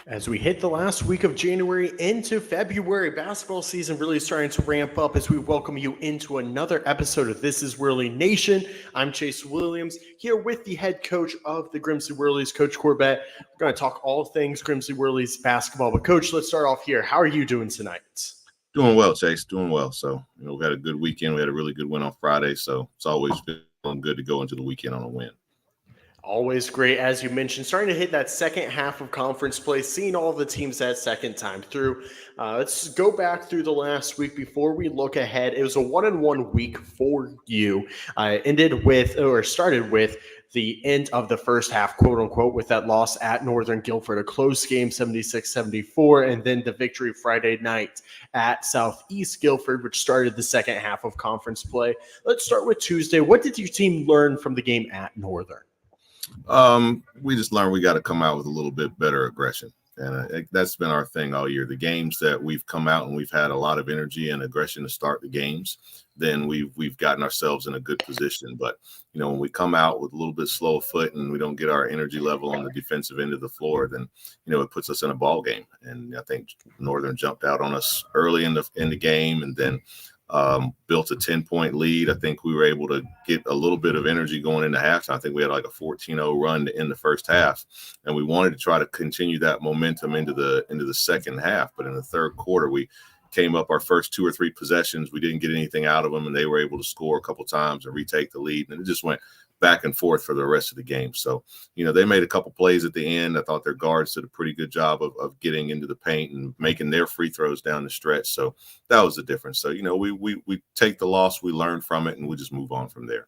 As we hit the last week of January into February, basketball season really starting to ramp up as we welcome you into another episode of This is Whirlie Nation. I'm Chase Williams here with the head coach of the Grimsley Whirlies, Coach Corbett. We're going to talk all things Grimsley Whirlies basketball. But Coach, let's start off here. How are you doing tonight? Doing well, Chase. Doing well. So, we had a good weekend. We had a really good win on Friday. So it's always feeling good to go into the weekend on a win. Always great, as you mentioned, starting to hit that second half of conference play, seeing all the teams that second time through. Let's go back through the last week before we look ahead. It was a 1-1 week for you. Started with the end of the first half, quote unquote, with that loss at Northern Guilford, a close game, 76-74, and then the victory Friday night at Southeast Guilford, which started the second half of conference play. Let's start with Tuesday. What did your team learn from the game at Northern? We just learned we got to come out with a little bit better aggression. And that's been our thing all year. The games that we've come out and we've had a lot of energy and aggression to start the games, then we've gotten ourselves in a good position. But, when we come out with a little bit slow of foot and we don't get our energy level on the defensive end of the floor, then, it puts us in a ball game. And I think Northern jumped out on us early in the game and then built a 10-point lead. I think we were able to get a little bit of energy going into halftime. I think we had like a 14-0 run to end the first half, and we wanted to try to continue that momentum into the second half. But in the third quarter, we came up our first 2 or 3 possessions. We didn't get anything out of them, and they were able to score a couple times and retake the lead. And it just went back and forth for the rest of the game. So, they made a couple plays at the end. I thought their guards did a pretty good job of getting into the paint and making their free throws down the stretch. So that was the difference. So, we take the loss, we learn from it, and we just move on from there.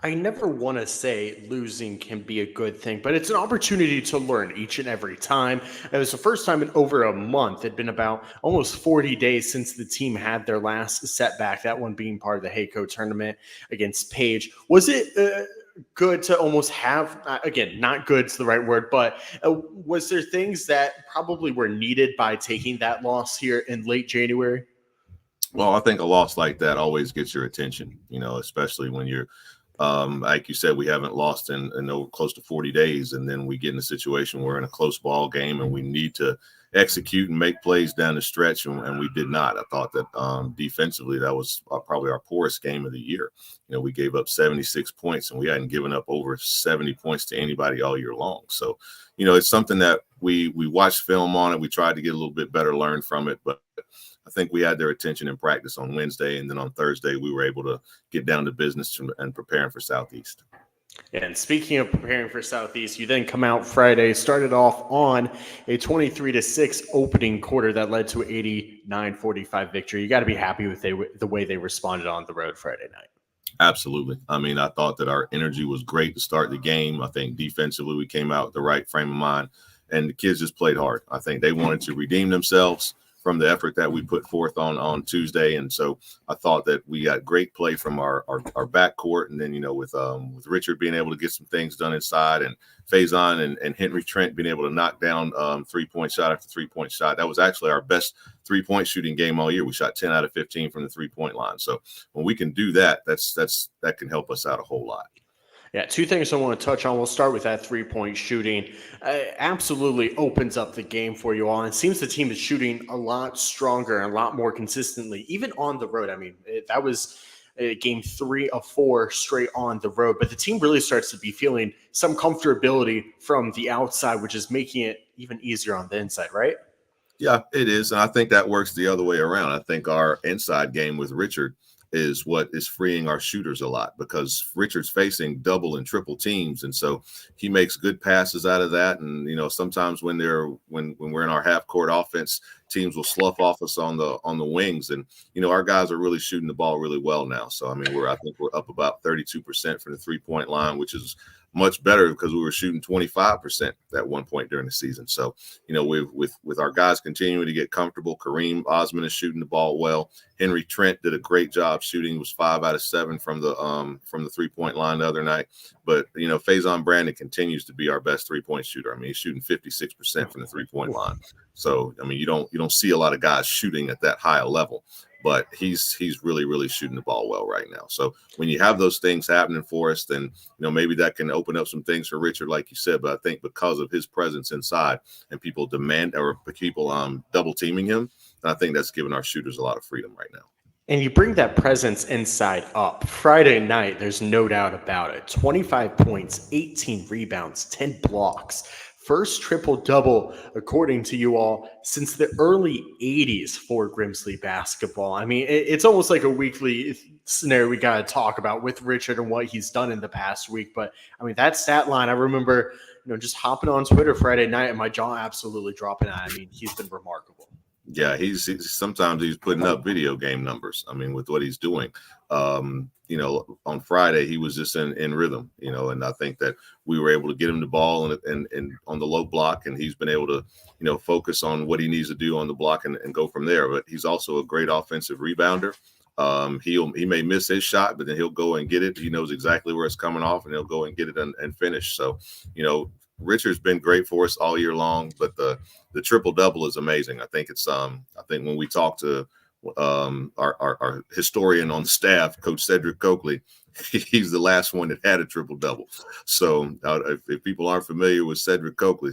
I never want to say losing can be a good thing, but it's an opportunity to learn each and every time. It was the first time in over a month. It'd been about almost 40 days since the team had their last setback, that one being part of the HACO tournament against Page. Was it good to almost have, again, not good's the right word, but was there things that probably were needed by taking that loss here in late January? Well, I think a loss like that always gets your attention, especially when you're like you said, we haven't lost in close to 40 days. And then we get in a situation where we're in a close ball game and we need to execute and make plays down the stretch. And we did not. I thought that defensively, that was probably our poorest game of the year. We gave up 76 points and we hadn't given up over 70 points to anybody all year long. So, it's something that we watched film on it. We tried to get a little bit better, learn from it. But I think we had their attention in practice on Wednesday, and then on Thursday we were able to get down to business and preparing for Southeast. And speaking of preparing for Southeast, you then come out Friday, started off on a 23-6 opening quarter that led to an 89-45 victory. You got to be happy with the way they responded on the road Friday night. Absolutely. I mean, I thought that our energy was great to start the game. I think defensively we came out with the right frame of mind, and the kids just played hard. I think they wanted to redeem themselves from the effort that we put forth on Tuesday. And so I thought that we got great play from our backcourt. And then, with Richard being able to get some things done inside and Faison and Henry Trent being able to knock down 3-point shot after 3-point shot. That was actually our best 3-point shooting game all year. We shot 10 out of 15 from the 3-point line. So when we can do that, that can help us out a whole lot. Yeah, 2 things I want to touch on. We'll start with that 3-point shooting. Absolutely opens up the game for you all. And it seems the team is shooting a lot stronger and a lot more consistently, even on the road. I mean, that was game 3 of 4 straight on the road. But the team really starts to be feeling some comfortability from the outside, which is making it even easier on the inside, right? Yeah, it is. And I think that works the other way around. I think our inside game with Richard is what is freeing our shooters a lot, because Richard's facing double and triple teams. And so he makes good passes out of that. And, sometimes when we're in our half court offense, teams will slough off us on the wings. And, our guys are really shooting the ball really well now. So, I mean, I think we're up about 32% from the 3-point line, which is much better because we were shooting 25% at one point during the season. So, with our guys continuing to get comfortable, Kareem Osman is shooting the ball well. Henry Trent did a great job shooting. It was 5 out of 7 from the 3-point line the other night. But, Faison Brandon continues to be our best 3-point shooter. I mean, he's shooting 56% from the 3-point line. So, I mean, you don't see a lot of guys shooting at that high a level. but he's really, really shooting the ball well right now. So when you have those things happening for us, then, maybe that can open up some things for Richard, like you said. But I think because of his presence inside and people double teaming him, I think that's giving our shooters a lot of freedom right now. And you bring that presence inside up. Friday night, there's no doubt about it. 25 points, 18 rebounds, 10 blocks. First triple-double, according to you all, since the early 80s for Grimsley basketball. I mean, it's almost like a weekly scenario we got to talk about with Richard and what he's done in the past week. But, I mean, that stat line, I remember, just hopping on Twitter Friday night and my jaw absolutely dropping out. I mean, he's been remarkable. Yeah, sometimes he's putting up video game numbers. I mean, with what he's doing, on Friday he was just in rhythm, and I think that we were able to get him the ball and on the low block, and he's been able to, focus on what he needs to do on the block and go from there. But he's also a great offensive rebounder. He may miss his shot, but then he'll go and get it. He knows exactly where it's coming off, and he'll go and get it and finish. So, Richard's been great for us all year long, but the triple double is amazing. I think when we talk to our historian on staff, Coach Cedric Coakley, he's the last one that had a triple double. So if people aren't familiar with Cedric Coakley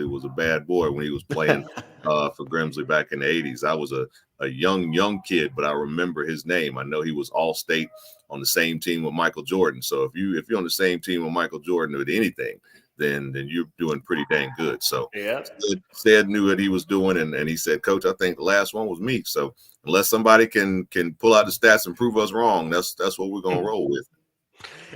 was a bad boy when he was playing for Grimsley back in the 80s. I was a young kid, but I remember his name. I know he was All-State on the same team with Michael Jordan. So if you're on the same team with Michael Jordan with anything, then you're doing pretty dang good. So yeah, Ced knew what he was doing, and he said, Coach, I think the last one was me. So unless somebody can pull out the stats and prove us wrong, that's what we're gonna roll with.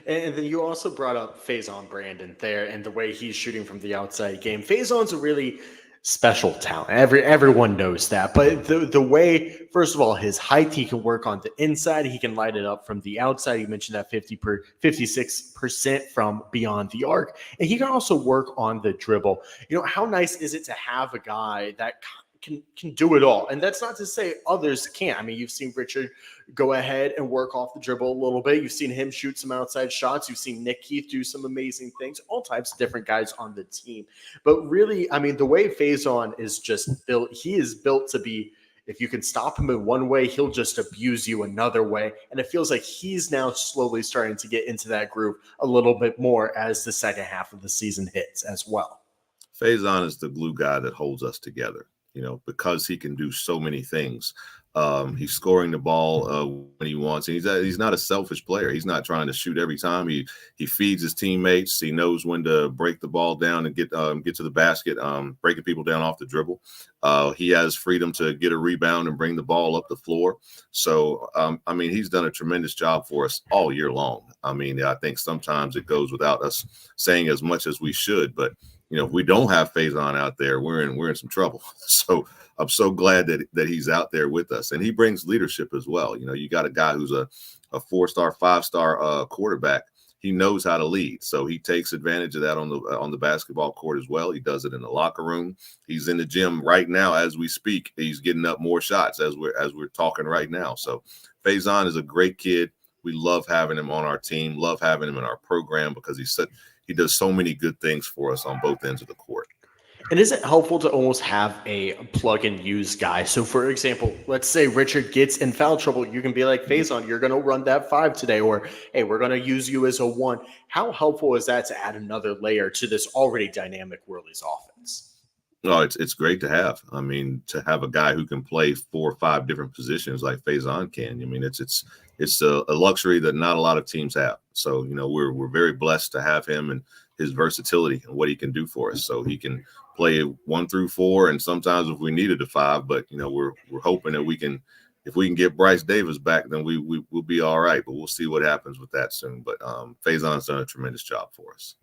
And then you also brought up Faison Brandon there and the way he's shooting from the outside game. Faison's a really special talent. Everyone knows that. But the way, first of all, his height, he can work on the inside. He can light it up from the outside. You mentioned that 56% from beyond the arc. And he can also work on the dribble. How nice is it to have a guy that can do it all? And that's not to say others can't. I mean, you've seen Richard go ahead and work off the dribble a little bit. You've seen him shoot some outside shots. You've seen Nick Keith do some amazing things, all types of different guys on the team. But really, I mean, the way Faison is just built, he is built to be, if you can stop him in one way, he'll just abuse you another way. And it feels like he's now slowly starting to get into that groove a little bit more as the second half of the season hits as well. Faison is the glue guy that holds us together. Because he can do so many things. He's scoring the ball when he wants. And he's not a selfish player. He's not trying to shoot every time. He feeds his teammates. He knows when to break the ball down and get to the basket, breaking people down off the dribble. He has freedom to get a rebound and bring the ball up the floor. So, I mean, he's done a tremendous job for us all year long. I mean, I think sometimes it goes without us saying as much as we should, but if we don't have Faison out there, we're in some trouble. So I'm so glad that he's out there with us, and he brings leadership as well. You got a guy who's a 4-star, 5-star quarterback. He knows how to lead, so he takes advantage of that on the basketball court as well. He does it in the locker room. He's in the gym right now as we speak. He's getting up more shots as we're talking right now. So Faison is a great kid. We love having him on our team. Love having him in our program because he does so many good things for us on both ends of the court. And is it helpful to almost have a plug and use guy? So, for example, let's say Richard gets in foul trouble. You can be like, Faison, you're going to run that 5 today, or hey, we're going to use you as a 1. How helpful is that to add another layer to this already dynamic Whirlies offense? No, it's great to have. I mean, to have a guy who can play 4 or 5 different positions like Faison can. I mean, it's a luxury that not a lot of teams have. So, we're very blessed to have him and his versatility and what he can do for us. So he can play 1 through 4, and sometimes if we needed a 5. But we're hoping that if we can get Bryce Davis back, then we'll be all right. But we'll see what happens with that soon. But Faison's done a tremendous job for us.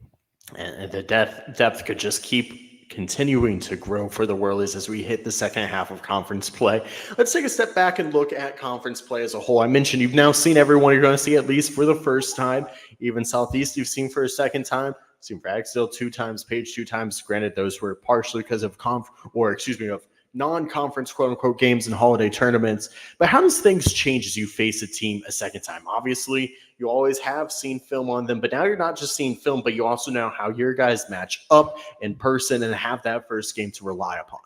And the depth could just keep continuing to grow for the Whirlies as we hit the second half of conference play. Let's take a step back and look at conference play as a whole. I mentioned you've now seen everyone you're going to see at least for the first time. Even Southeast you've seen for a second time. Seen Ragsdale 2 times, Page 2 times. Granted, those were partially because of of non-conference quote-unquote games and holiday tournaments. But how does things change as you face a team a second time? Obviously, you always have seen film on them, but now you're not just seeing film, but you also know how your guys match up in person and have that first game to rely upon.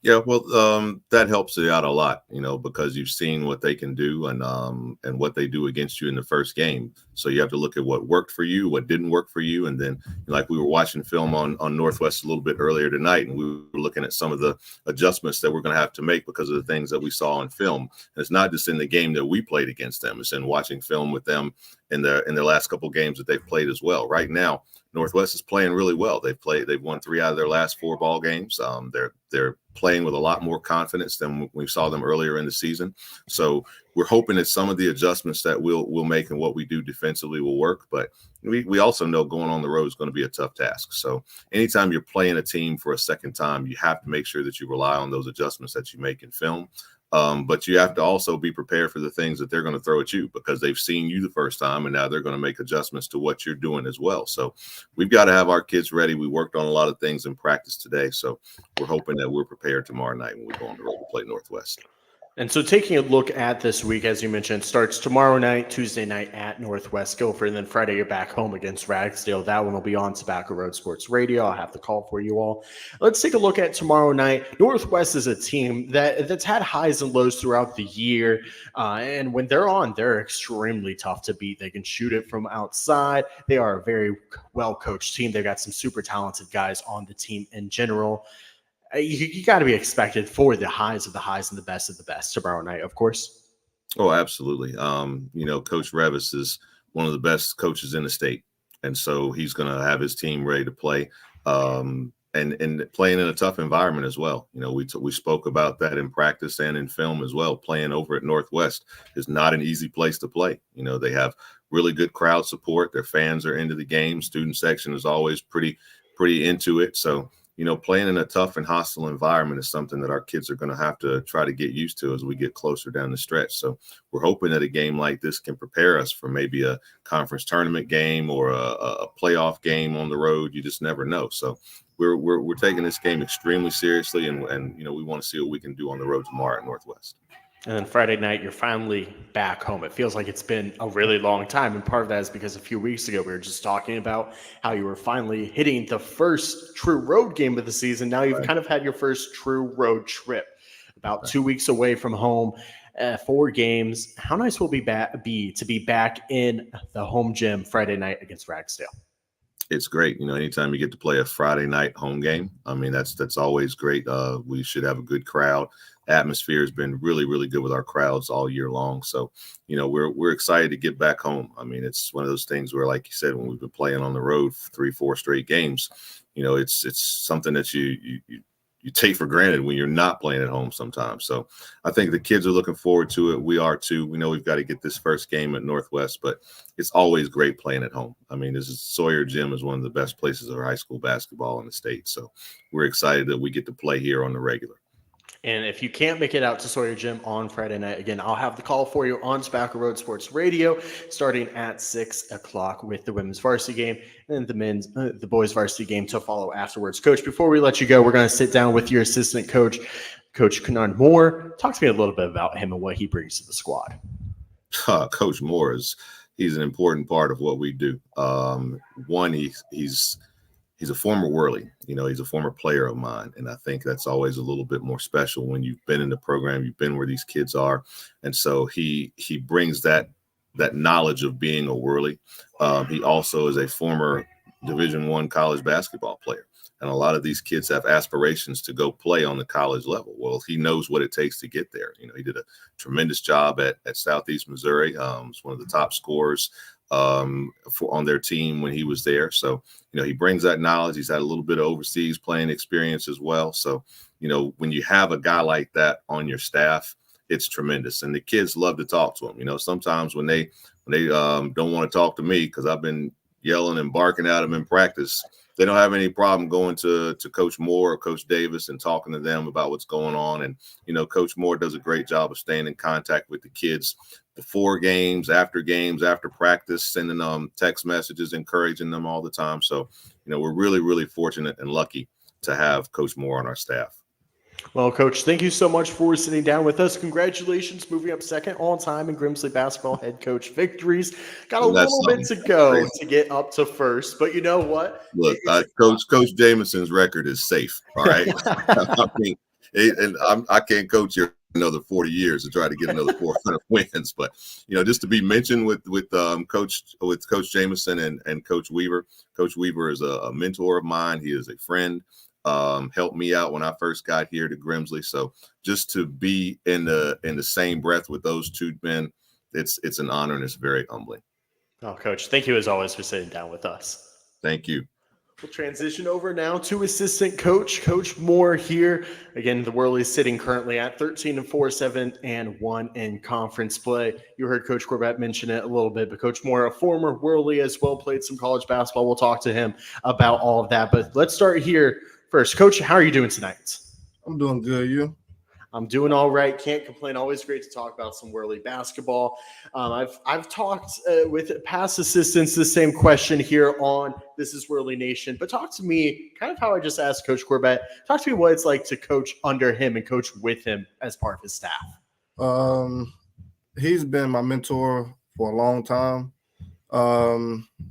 Yeah, well, that helps it out a lot, because you've seen what they can do and what they do against you in the first game. So you have to look at what worked for you, what didn't work for you, and then like we were watching film on Northwest a little bit earlier tonight, and we were looking at some of the adjustments that we're going to have to make because of the things that we saw in film. And it's not just in the game that we played against them; it's in watching film with them in their last couple games that they've played as well. Right now, Northwest is playing really well. They've won 3 out of their last 4 ball games. They're playing with a lot more confidence than we saw them earlier in the season. So we're hoping that some of the adjustments that we'll make and what we do defensively will work. But we also know going on the road is going to be a tough task. So anytime you're playing a team for a second time, you have to make sure that you rely on those adjustments that you make in film. But you have to also be prepared for the things that they're going to throw at you because they've seen you the first time and now they're going to make adjustments to what you're doing as well. So we've got to have our kids ready. We worked on a lot of things in practice today. So we're hoping that we're prepared tomorrow night when we go on the road to play Northwest. And so taking a look at this week, as you mentioned, starts tomorrow night, Tuesday night at Northwest Guilford, and then Friday you're back home against Ragsdale. That one will be on Tobacco Road Sports Radio. I'll have the call for you all. Let's take a look at tomorrow night. Northwest is a team that's had highs and lows throughout the year, and when they're on, they're extremely tough to beat. They can shoot it from outside. They are a very well-coached team. They've got some super talented guys on the team in general. You got to be expected for the highs of the highs and the best of the best tomorrow night, of course. Oh, absolutely. Coach Revis is one of the best coaches in the state. And so he's going to have his team ready to play and playing in a tough environment as well. We spoke about that in practice and in film as well. Playing over at Northwest is not an easy place to play. They have really good crowd support. Their fans are into the game. Student section is always pretty into it. So, playing in a tough and hostile environment is something that our kids are going to have to try to get used to as we get closer down the stretch. So we're hoping that a game like this can prepare us for maybe a conference tournament game or a playoff game on the road. You just never know. So we're taking this game extremely seriously, and we want to see what we can do on the road tomorrow at Northwest. And then Friday night, you're finally back home. It feels like it's been a really long time. And part of that is because a few weeks ago, we were just talking about how you were finally hitting the first true road game of the season. Now you've kind of had your first true road trip. About 2 weeks away from home, 4 games. How nice will it be to be back in the home gym Friday night against Ragsdale? It's great. Anytime you get to play a Friday night home game, I mean, that's always great. We should have a good crowd. Atmosphere has been really, really good with our crowds all year long. So, we're excited to get back home. I mean, it's one of those things where, like you said, when we've been playing on the road 3-4 straight games, it's something that you take for granted when you're not playing at home sometimes. So I think the kids are looking forward to it. We are too. We know we've got to get this first game at Northwest, but it's always great playing at home. I mean, Sawyer Gym is one of the best places of high school basketball in the state. So we're excited that we get to play here on the regular. And if you can't make it out to Sawyer Gym on Friday night, again, I'll have the call for you on Tobacco Road Sports Radio starting at 6 o'clock with the women's varsity game and the boys varsity game to follow afterwards. Coach, before we let you go, we're going to sit down with your assistant coach, Coach Kennard Moore. Talk to me a little bit about him and what he brings to the squad. Coach Moore he's an important part of what we do. One, he's a former Whirlie. He's a former player of mine. And I think that's always a little bit more special when you've been in the program, you've been where these kids are. And so he brings that knowledge of being a Whirlie. He also is a former Division I college basketball player. And a lot of these kids have aspirations to go play on the college level. Well, he knows what it takes to get there. He did a tremendous job at Southeast Missouri. Was one of the top scorers on their team when he was there. So, he brings that knowledge. He's had a little bit of overseas playing experience as well. So, when you have a guy like that on your staff, it's tremendous. And the kids love to talk to him. Sometimes when they don't want to talk to me because I've been yelling and barking at them in practice, they don't have any problem going to Coach Moore or Coach Davis and talking to them about what's going on. And, Coach Moore does a great job of staying in contact with the kids before games, after practice, sending them text messages, encouraging them all the time. So, we're really, really fortunate and lucky to have Coach Moore on our staff. Well, Coach, thank you so much for sitting down with us. Congratulations, moving up second all time in Grimsley basketball head coach victories. Got a little bit to go to get up to first, but you know what? Look, Coach Jamison's record is safe. All right. I mean, I can't coach here another 40 years to try to get another 400 wins. But just to be mentioned with Coach Jameson and Coach Weaver. Coach Weaver is a mentor of mine. He is a friend. Helped me out when I first got here to Grimsley. So just to be in the same breath with those two men, it's an honor and it's very humbling. Oh, Coach, thank you as always for sitting down with us. Thank you. We'll transition over now to assistant coach, Coach Moore here. Again, the Whirlies sitting currently at 13-4, 7-1 in conference play. You heard Coach Corbett mention it a little bit, but Coach Moore, a former Whirlie as well, played some college basketball. We'll talk to him about all of that. But let's start here first. Coach, how are you doing tonight? I'm doing good. You? I'm doing all right. Can't complain. Always great to talk about some Whirlie basketball. I've talked with past assistants the same question here on This Is Whirlie Nation, but talk to me kind of how I just asked Coach Corbett. Talk to me what it's like to coach under him and coach with him as part of his staff. He's been my mentor for a long time.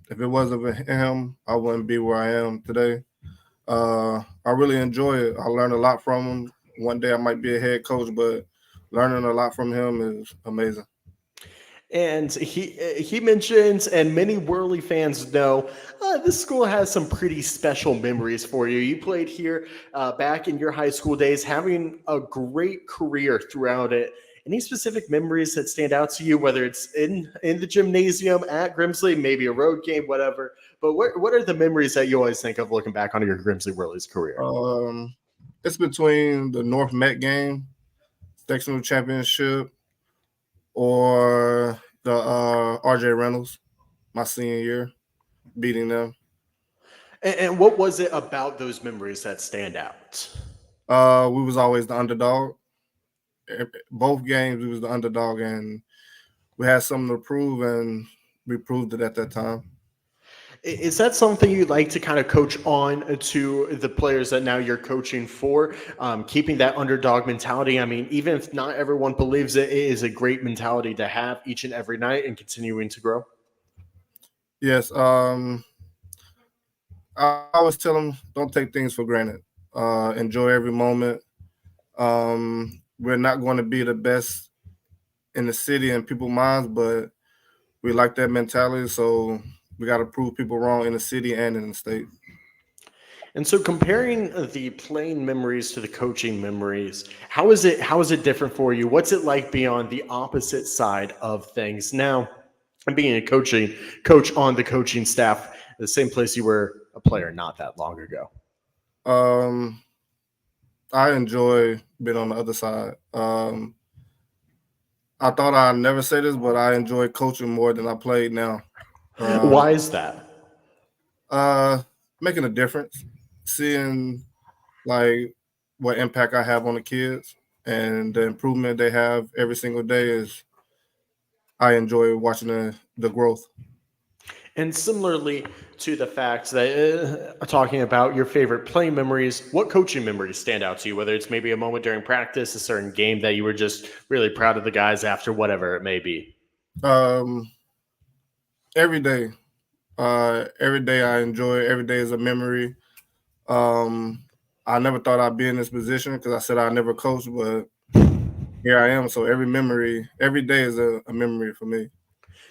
If it wasn't for him, I wouldn't be where I am today. I really enjoy it. I learned a lot from him. One day I might be a head coach, but learning a lot from him is amazing. And he mentions, and many Whirlie fans know, this school has some pretty special memories for you. You played here back in your high school days, having a great career throughout it. Any specific memories that stand out to you, whether it's in the gymnasium at Grimsley, maybe a road game, whatever? But what are the memories that you always think of looking back on your Grimsley Whirlies career? It's between the North Met game, sectional championship, or the RJ Reynolds, my senior year, beating them. And what was it about those memories that stand out? We was always the underdog. Both games, we was the underdog, and we had something to prove, and we proved it at that time. Is that something you'd like to kind of coach on to the players that now you're coaching for, keeping that underdog mentality? I mean, even if not everyone believes it, it is a great mentality to have each and every night and continuing to grow. Yes. I always tell them, don't take things for granted. Enjoy every moment. We're not going to be the best in the city and people's minds, but we like that mentality. So we got to prove people wrong in the city and in the state. And so comparing the playing memories to the coaching memories, how is it different for you? What's it like being on the opposite side of things now and being a coach on the coaching staff, the same place you were a player not that long ago? I enjoy being on the other side. I thought I'd never say this, but I enjoy coaching more than I played now. Why is that? Making a difference, seeing like what impact I have on the kids and the improvement they have every single day is I enjoy watching the growth. And similarly to the fact that talking about your favorite playing memories, what coaching memories stand out to you? Whether it's maybe a moment during practice, a certain game that you were just really proud of the guys after, whatever it may be. Every day. Every day I enjoy it. Every day is a memory. I never thought I'd be in this position because I said I never coached, but here I am. So every day is a memory for me.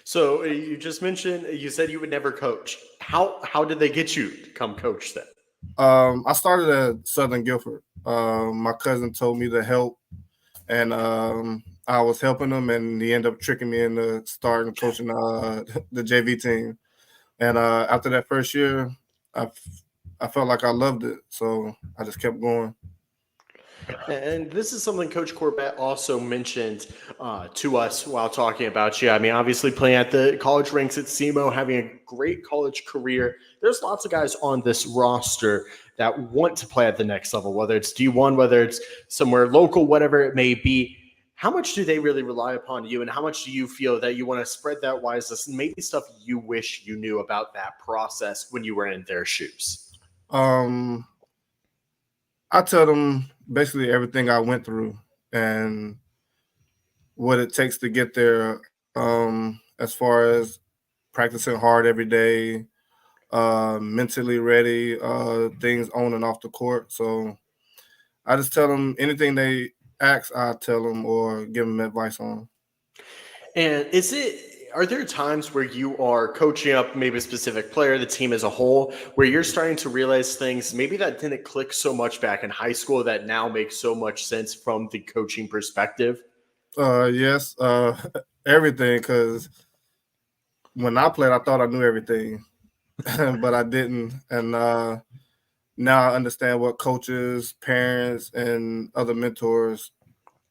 So you just mentioned, you said you would never coach. How did they get you to come coach then? I started at Southern Guilford. My cousin told me to help, and I was helping him, and he ended up tricking me into starting coaching the JV team. And after that first year, I felt like I loved it, so I just kept going. And this is something Coach Corbett also mentioned to us while talking about you. I mean, obviously playing at the college ranks at SEMO, having a great college career. There's lots of guys on this roster that want to play at the next level, whether it's D1, whether it's somewhere local, whatever it may be. How much do they really rely upon you, and how much do you feel that you want to spread that wisely and maybe stuff you wish you knew about that process when you were in their shoes? I tell them basically everything I went through and what it takes to get there, as far as practicing hard every day, mentally ready, things on and off the court. So I just tell them anything they ask, I tell them or give them advice on. And are there times where you are coaching up maybe a specific player, the team as a whole, where you're starting to realize things maybe that didn't click so much back in high school that now makes so much sense from the coaching perspective? Yes, everything. Because when I played, I thought I knew everything, but I didn't. And now I understand what coaches, parents, and other mentors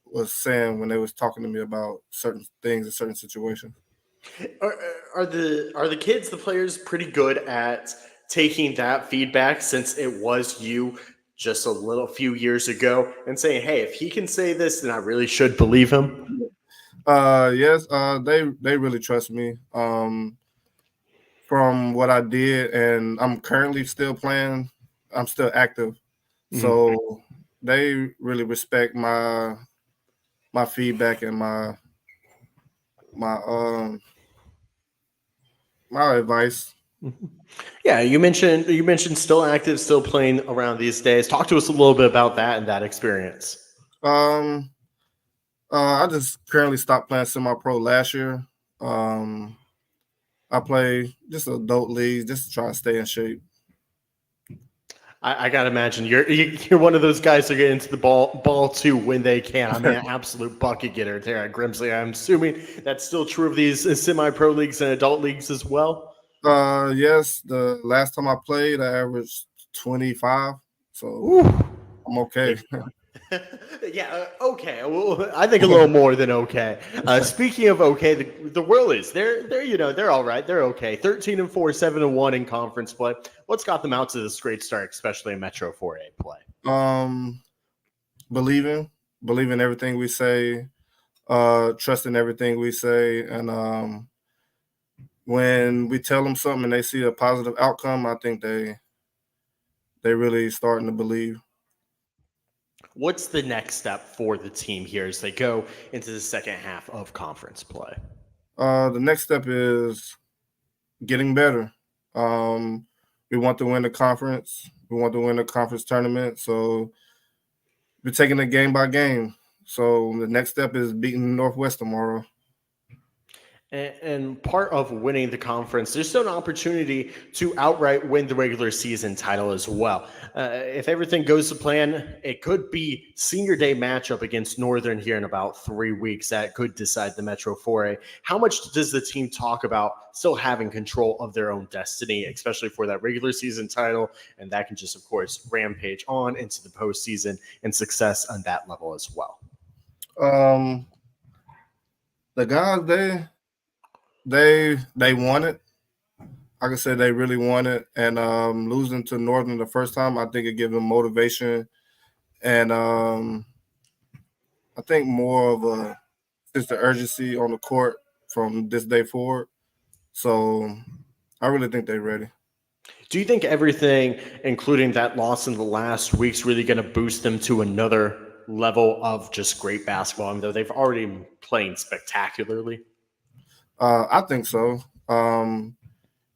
was saying when they was talking to me about certain things in certain situations. Are the kids, the players, pretty good at taking that feedback since it was you just a few years ago and saying, hey, if he can say this, then I really should believe him? Yes, they really trust me. From what I did, and I'm currently still playing. I'm still active, so they really respect my feedback and my my advice. Yeah, you mentioned still active, still playing around these days. Talk to us a little bit about that and that experience. Um, I just currently stopped playing semi-pro last year. Um, I play just adult leagues just to try to stay in shape. I gotta imagine you're one of those guys that get into the ball too when they can. I mean, an absolute bucket getter there at Grimsley. I'm assuming that's still true of these semi-pro leagues and adult leagues as well. Yes, the last time I played, I averaged 25, so Ooh. I'm okay. Yeah, okay. Well, I think a little more than okay. Speaking of okay, the Whirlies, they're all right. They're okay. 13-4, 7-1 in conference play. What's got them out to this great start, especially in Metro 4A play? Believing everything we say, trusting everything we say, and when we tell them something and they see a positive outcome, I think they really starting to believe. What's the next step for the team here as they go into the second half of conference play? The next step is getting better. We want to win the conference. We want to win the conference tournament. So we're taking it game by game. So the next step is beating Northwest tomorrow. And part of winning the conference, there's still an opportunity to outright win the regular season title as well. If everything goes to plan, it could be senior day matchup against Northern here in about 3 weeks that could decide the Metro 4A. How much does the team talk about still having control of their own destiny, especially for that regular season title? And that can just, of course, rampage on into the postseason and success on that level as well. The guys, they want it. Like I said, they really want it. And losing to Northern the first time, I think it gives them motivation. And I think more of a sense of urgency on the court from this day forward. So I really think they're ready. Do you think everything, including that loss in the last week's really going to boost them to another level of just great basketball, even though they've already been playing spectacularly? I think so.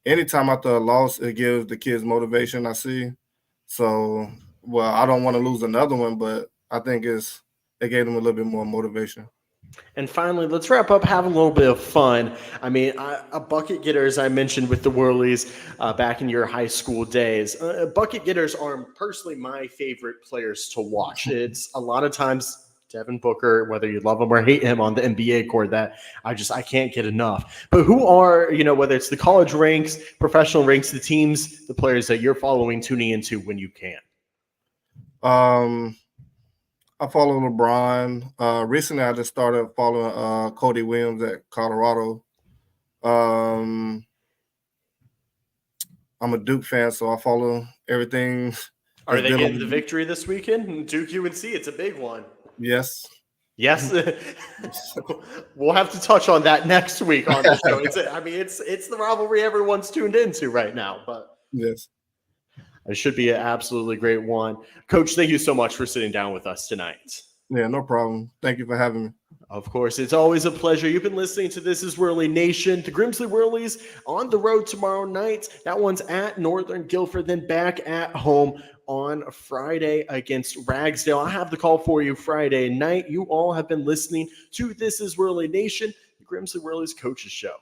Anytime after a loss, it gives the kids motivation, I see. So, well, I don't want to lose another one, but I think it gave them a little bit more motivation. And finally, let's wrap up, have a little bit of fun. I mean, a bucket getter, as I mentioned with the Whirlies back in your high school days, bucket getters are personally my favorite players to watch. It's a lot of times Devin Booker, whether you love him or hate him on the NBA court, that I can't get enough. But who are, whether it's the college ranks, professional ranks, the teams, the players that you're following, tuning into when you can? I follow LeBron. Recently, I just started following Cody Williams at Colorado. I'm a Duke fan, so I follow everything. Are they getting the victory this weekend? Duke UNC, it's a big one. Yes. Yes. We'll have to touch on that next week on the show. It's the rivalry everyone's tuned into right now. But yes. It should be an absolutely great one. Coach, thank you so much for sitting down with us tonight. Yeah, no problem. Thank you for having me. Of course, it's always a pleasure. You've been listening to This is Whirlie Nation. The Grimsley Whirlies on the road tomorrow night. That one's at Northern Guilford, then back at home on Friday against Ragsdale. I have the call for you Friday night. You all have been listening to This Is Whirlie Nation, the Grimsley Whirlies Coaches Show.